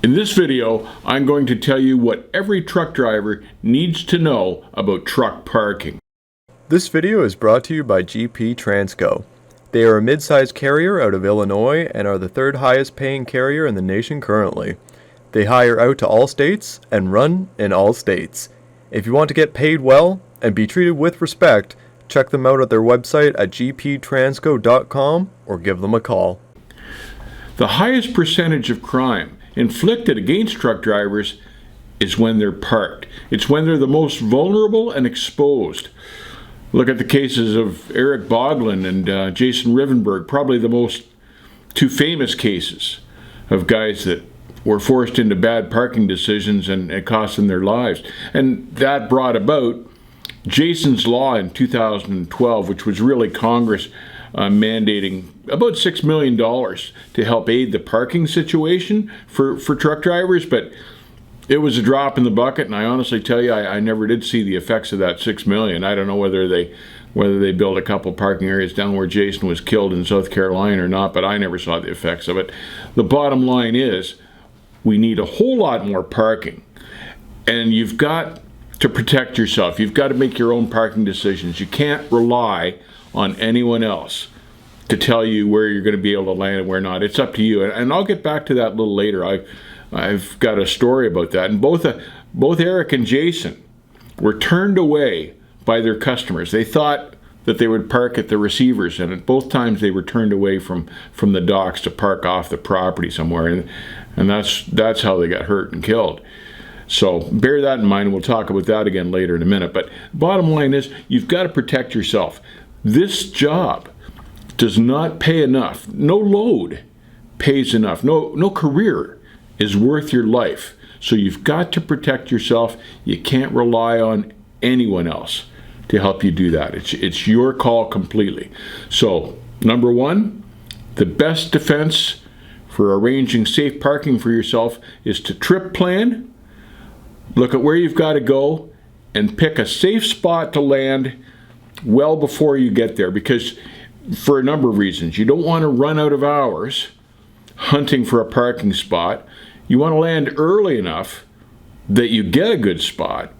In this video, I'm going to tell you what every truck driver needs to know about truck parking. This video is brought to you by GP Transco. They are a mid-sized carrier out of Illinois and are the third highest paying carrier in the nation currently. They hire out to all states and run in all states. If you want to get paid well and be treated with respect, check them out at their website at gptransco.com or give them a call. The highest percentage of crime inflicted against truck drivers is when they're parked. It's when they're the most vulnerable and exposed. Look at the cases of Eric Boglin and Jason Rivenberg, probably the two famous cases of guys that were forced into bad parking decisions and it cost them their lives. And that brought about Jason's Law in 2012, which was really Congress mandating about $6 million to help aid the parking situation for truck drivers. But it was a drop in the bucket, and I honestly tell you, I never did see the effects of that $6 million. I don't know whether they built a couple parking areas down where Jason was killed in South Carolina or not, but I never saw the effects of it. The bottom line is we need a whole lot more parking, and you've got to protect yourself. You've got to make your own parking decisions. You can't rely on anyone else to tell you where you're going to be able to land and where not. It's up to you, and I'll get back to that a little later. I've got a story about that. And both Eric and Jason were turned away by their customers. They thought that they would park at the receivers, and at both times they were turned away from the docks to park off the property somewhere, and that's how they got hurt and killed. So bear that in mind, and we'll talk about that again later in a minute. But bottom line is, you've got to protect yourself. This job does not pay enough. No load pays enough. No career is worth your life. So you've got to protect yourself. You can't rely on anyone else to help you do that. It's your call completely. So, number one, the best defense for arranging safe parking for yourself is to trip plan, look at where you've got to go, and pick a safe spot to land well before you get there, because for a number of reasons. You don't want to run out of hours hunting for a parking spot. You want to land early enough that you get a good spot.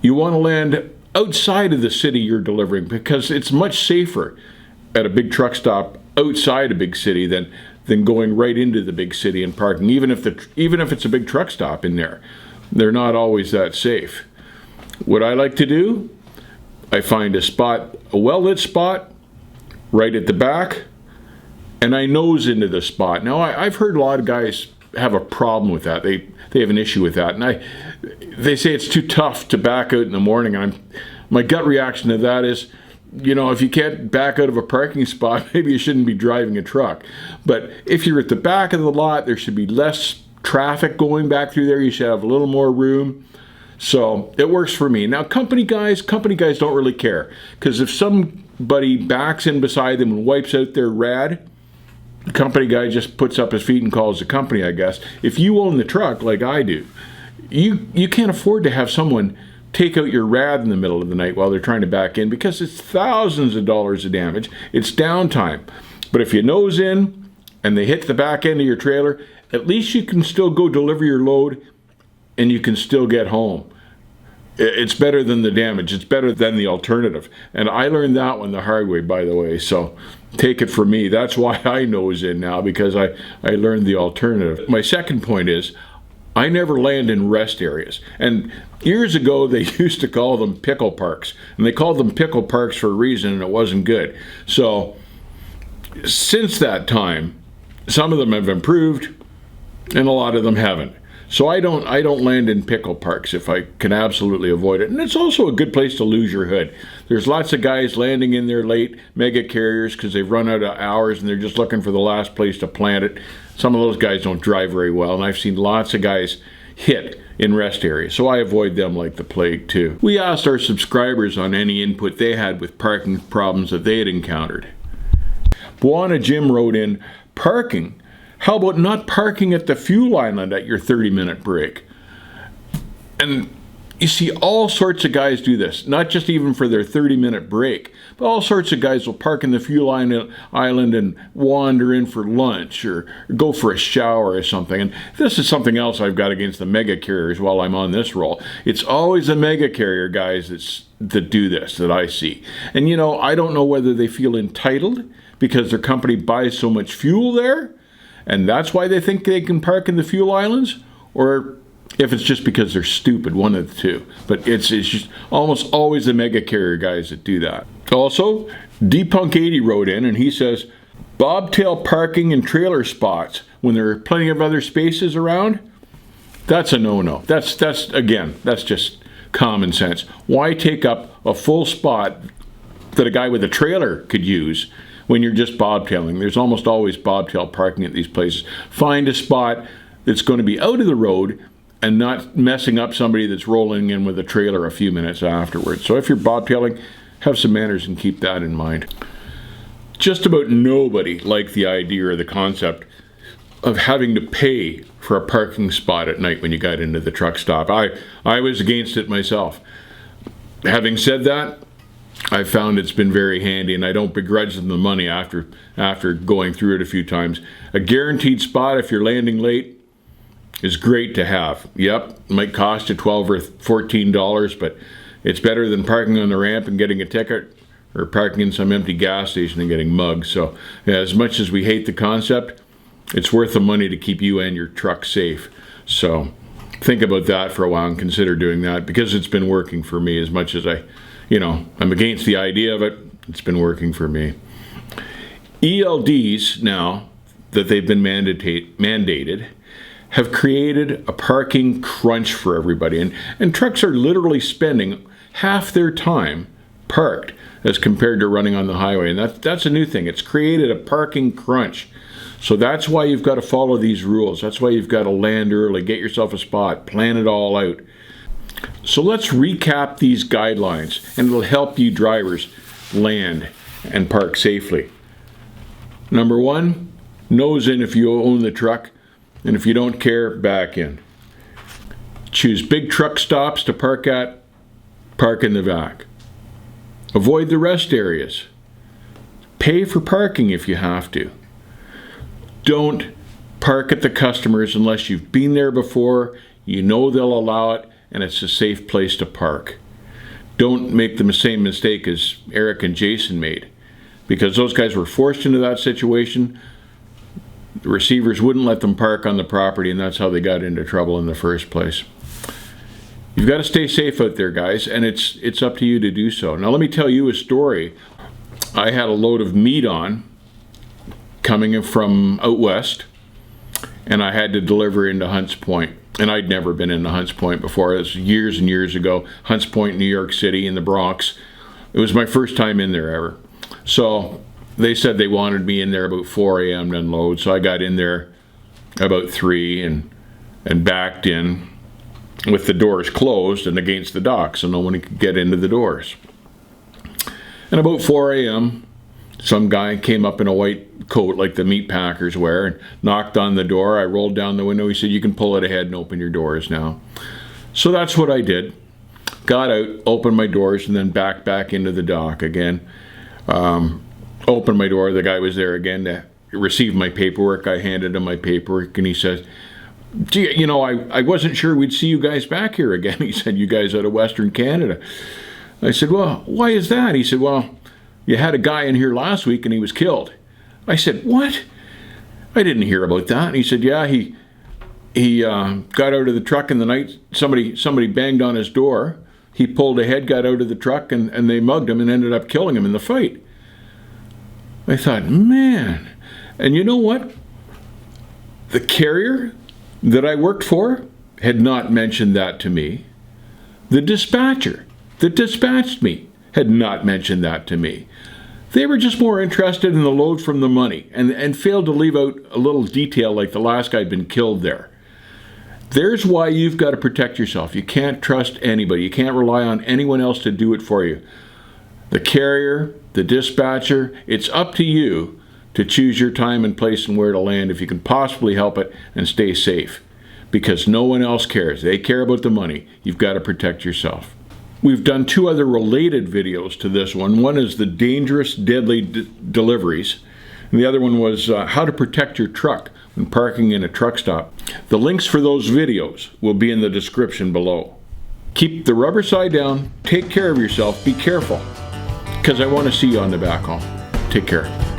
You want to land outside of the city you're delivering, because it's much safer at a big truck stop outside a big city than going right into the big city and parking. Even if it's a big truck stop in there, they're not always that safe. What I like to do, I find a well-lit spot right at the back, and I nose into the spot. Now, I've heard a lot of guys have a problem with that. They have an issue with that, and they say it's too tough to back out in the morning. My gut reaction to that is, if you can't back out of a parking spot, maybe you shouldn't be driving a truck. But if you're at the back of the lot, there should be less traffic going back through there. You should have a little more room. So it works for me. Now, company guys don't really care, because if somebody backs in beside them and wipes out their rad, the company guy just puts up his feet and calls the company, I guess. If you own the truck like I do, you can't afford to have someone take out your rad in the middle of the night while they're trying to back in, because it's thousands of dollars of damage. It's downtime. But if you nose in and they hit the back end of your trailer, at least you can still go deliver your load and you can still get home. It's better than the damage. It's better than the alternative. And I learned that one the hard way, by the way. So take it from me. That's why I nose in now, because I learned the alternative. My second point is, I never land in rest areas. And years ago, they used to call them pickle parks. And they called them pickle parks for a reason, and it wasn't good. So since that time, some of them have improved, and a lot of them haven't. So I don't land in pickle parks if I can absolutely avoid it. And it's also a good place to lose your hood. There's lots of guys landing in there late, mega carriers, because they've run out of hours and they're just looking for the last place to plant it. Some of those guys don't drive very well, and I've seen lots of guys hit in rest areas. So I avoid them like the plague too. We asked our subscribers on any input they had with parking problems that they had encountered. Buona Jim wrote in, parking. How about not parking at the fuel island at your 30-minute break? And You see all sorts of guys do this, not just even for their 30-minute break, but all sorts of guys will park in the fuel island and wander in for lunch or go for a shower or something. And this is something else I've got against the mega carriers while I'm on this roll. It's always the mega carrier guys that do this that I see. And I don't know whether they feel entitled because their company buys so much fuel there, and that's why they think they can park in the fuel islands, or if it's just because they're stupid, one of the two. But it's just almost always the mega carrier guys that do that. Also, D-Punk80 wrote in and he says, bobtail parking in trailer spots when there are plenty of other spaces around, that's a no-no. That's just common sense. Why take up a full spot that a guy with a trailer could use when you're just bobtailing? There's almost always bobtail parking at these places. Find a spot that's going to be out of the road and not messing up somebody that's rolling in with a trailer a few minutes afterwards. So if you're bobtailing, have some manners and keep that in mind. Just about nobody liked the idea or the concept of having to pay for a parking spot at night when you got into the truck stop. I was against it myself. Having said that, I found it's been very handy, and I don't begrudge them the money after going through it a few times. A guaranteed spot if you're landing late is great to have. Yep, it might cost you $12 or $14, but it's better than parking on the ramp and getting a ticket, or parking in some empty gas station and getting mugged. So yeah, as much as we hate the concept, it's worth the money to keep you and your truck safe. So think about that for a while and consider doing that, because it's been working for me. As much as I'm against the idea of it, it's been working for me. E.L.Ds now that they've been mandated have created a parking crunch for everybody. And trucks are literally spending half their time parked as compared to running on the highway. And that's a new thing. It's created a parking crunch. So that's why you've got to follow these rules. That's why you've got to land early, get yourself a spot, plan it all out. So let's recap these guidelines, and it'll help you drivers land and park safely. Number 1, nose in if you own the truck. And if you don't care, back in. Choose big truck stops to park at. Park in the back. Avoid the rest areas. Pay for parking if you have to. Don't park at the customers unless you've been there before, you know they'll allow it, and it's a safe place to park. Don't make the same mistake as Eric and Jason made, because those guys were forced into that situation. The receivers wouldn't let them park on the property, and that's how they got into trouble in the first place. You've got to stay safe out there, guys, and it's up to you to do so. Now, let me tell you a story. I had a load of meat on coming in from out west, and I had to deliver into Hunts Point. And I'd never been into Hunts Point before. It was years and years ago. Hunts Point, New York City, in the Bronx. It was my first time in there ever. So they said they wanted me in there about 4 a.m. to unload. So I got in there about 3 and backed in with the doors closed and against the dock, so no one could get into the doors. And about 4 a.m., some guy came up in a white coat like the meat packers wear and knocked on the door. I rolled down the window. He said, "You can pull it ahead and open your doors now." So that's what I did. Got out, opened my doors, and then back into the dock again. Opened my door. The guy was there again to receive my paperwork. I handed him my paperwork, and he says, "Gee, I wasn't sure we'd see you guys back here again." He said, "You guys out of Western Canada." I said, "Well, why is that?" He said, "Well, you had a guy in here last week and he was killed." I said, "What? I didn't hear about that." And he said, "Yeah, he got out of the truck in the night. Somebody banged on his door. He pulled ahead, got out of the truck, and they mugged him and ended up killing him in the fight." I thought, man. And you know what? The carrier that I worked for had not mentioned that to me. The dispatcher that dispatched me had not mentioned that to me. They were just more interested in the load from the money and failed to leave out a little detail like the last guy had been killed there. There's why you've got to protect yourself. You can't trust anybody. You can't rely on anyone else to do it for you. The carrier, the dispatcher, it's up to you to choose your time and place and where to land if you can possibly help it and stay safe. because no one else cares. They care about the money. You've got to protect yourself. We've done 2 other related videos to this one. One is the dangerous, deadly deliveries, and the other one was how to protect your truck when parking in a truck stop. The links for those videos will be in the description below. Keep the rubber side down, take care of yourself, be careful, because I want to see you on the back home. Take care.